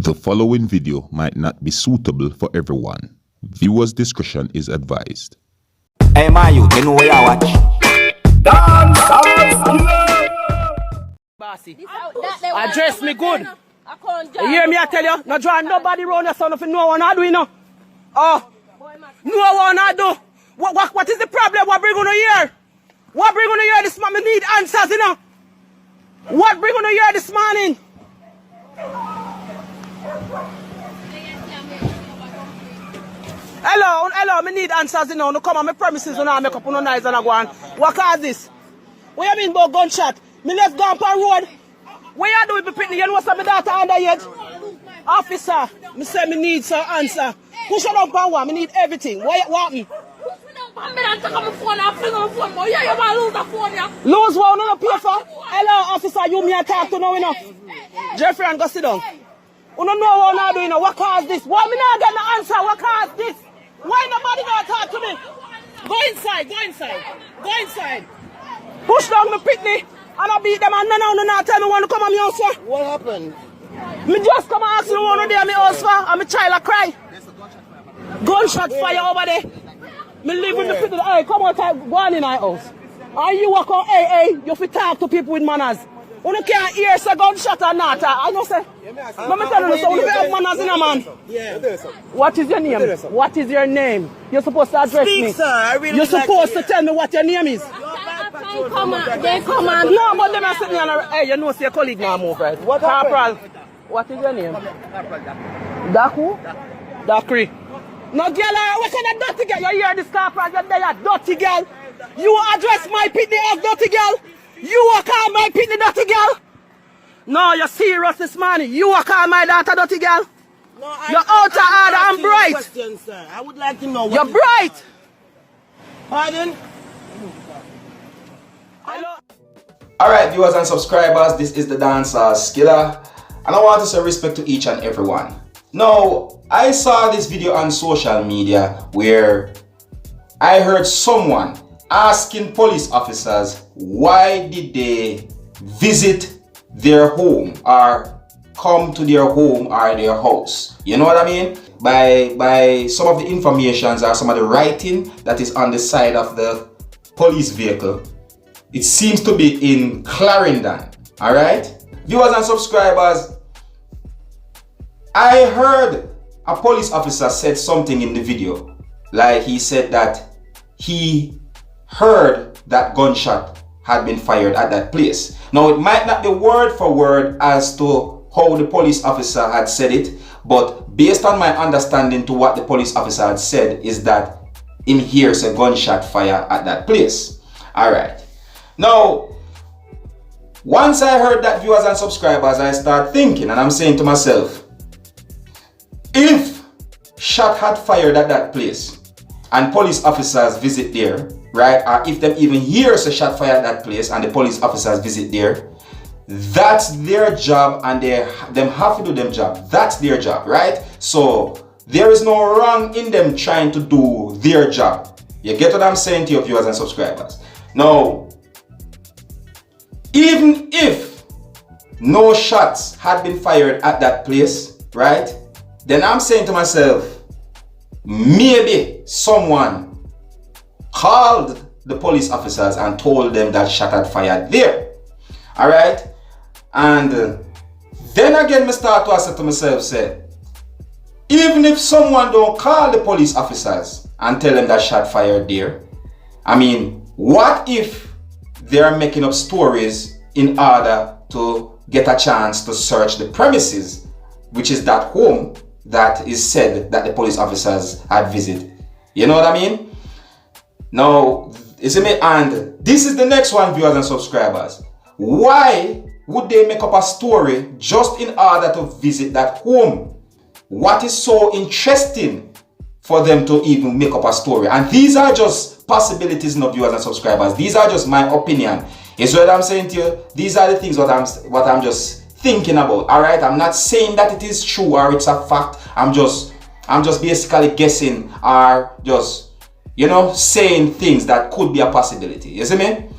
The following video might not be suitable for everyone. Viewers' discretion is advised. Hey, my youth, you know where I watch? Dancehall. Bossy, address me good. You hear me? I tell you, not drive nobody round your son if no one I do, you know. Oh, no one I do. What is the problem? What bring on here? What bring on here this morning? We need answers, you know. What bring on here this morning? Hello, me need answers, you know. No come on my premises and I make up on nice and I go on. What cause this? What you mean about gunshot? Me let's go on per road. What you do with me pitney? You know what's my daughter under yet? Officer, me say me need some answer. Push it up on one, me need everything. What me? Lose one, no pay for? Hello, officer, you me a talk to now, you know. Jeffrey, and go sit down. You don't know what I'm doing, what caused this? Why me not get the answer? What caused this? Why nobody not talk to me? Go inside, go inside, go inside. Push down my pitney, and I beat them, and no, tell me want to come on me house for. What happened? Me just come and ask you one of them me house for, and my child a cry. Gunshot fire over there. Me live with the pitney. Hey, come on, go on in our house. And you walk on, hey, you fit talk to people with manners. You can't hear say gunshot or not. I know say. Let me tell you, so you have manners in a man. Yeah. What is your name? What is your name? You're supposed to address me. Sir, I really You're supposed to tell me what your name is. They come on. No, but them are sitting on a... Hey, you know, see your colleague now move, right? What Corporal. What is your name? Daku? Dakri. No, girl, what kind of dirty girl? You hear this corporal? You're there, dirty girl. You address my pitney as dirty girl. You are call my pitney dirty girl. No, you're serious this morning. You are call my daughter dirty girl. No, you're out of order and bright. Question, sir. I would like to know what you're bright. Pardon? Hello. Alright, viewers and subscribers, this is the Seriousskilla, and I want to say respect to each and everyone. Now, I saw this video on social media where I heard someone asking police officers why did they visit their home or come to their home or their house. You know what I mean? By some of the informations or some of the writing that is on the side of the police vehicle, it seems to be in Clarendon. Alright? Viewers and subscribers, I heard a police officer said something in the video. Like he said that he heard that gunshot had been fired at that place. Now it might not be word for word as to how the police officer had said it, but based on my understanding to what the police officer had said is that him hears a gunshot fire at that place. Alright. Now, once I heard that, viewers and subscribers, I start thinking and I'm saying to myself, if shot had fired at that place and police officers visit there, right, or if them even hears a shot fire at that place and the police officers visit there, that's their job and them have to do their job. That's their job, right? So there is no wrong in them trying to do their job. You get what I'm saying to your viewers and subscribers? Now, even if no shots had been fired at that place, right, then I'm saying to myself, maybe someone called the police officers and told them that shot had fired there. Alright? And then again, I start to say to myself, say, even if someone don't call the police officers and tell them that shot fired there, I mean, what if they're making up stories in order to get a chance to search the premises, which is that home that is said that the police officers had visited? You know what I mean? Now, isn't it? And this is the next one, viewers and subscribers. Why would they make up a story just in order to visit that home? What is so interesting for them to even make up a story? And these are just possibilities, no, viewers and subscribers. These are just my opinion. Is what I'm saying to you. These are the things what I'm just thinking about. All right, I'm not saying that it is true or it's a fact. I'm just basically guessing or just, you know, saying things that could be a possibility. You see me?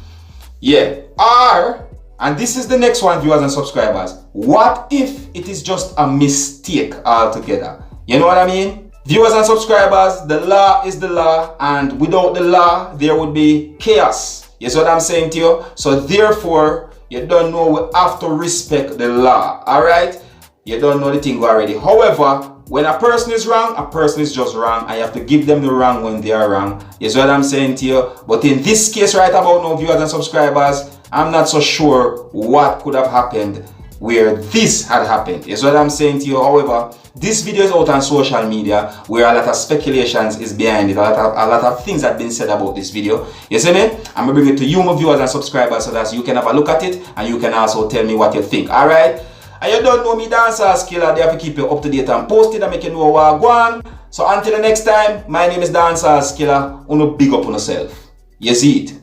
Yeah. Or And this is the next one, viewers and subscribers. What if it is just a mistake altogether? You know what I mean? Viewers and subscribers, the law is the law, and without the law, there would be chaos. You see what I'm saying to you? So therefore, you don't know, we have to respect the law, alright? You don't know the thing already. However, when a person is wrong, a person is just wrong. I have to give them the wrong when they are wrong. You see what I'm saying to you? But in this case right about now, viewers and subscribers, I'm not so sure what could have happened where this had happened. You see what I'm saying to you? However, this video is out on social media where a lot of speculations is behind it. A lot of things have been said about this video. You see me? I'm going to bring it to you, my viewers and subscribers, so that you can have a look at it and you can also tell me what you think. Alright? And you don't know me, Dancehall, they have to keep you up to date and posted and make you know what I go on. So until the next time, my name is Dancehall, uno big up on yourself. You see it?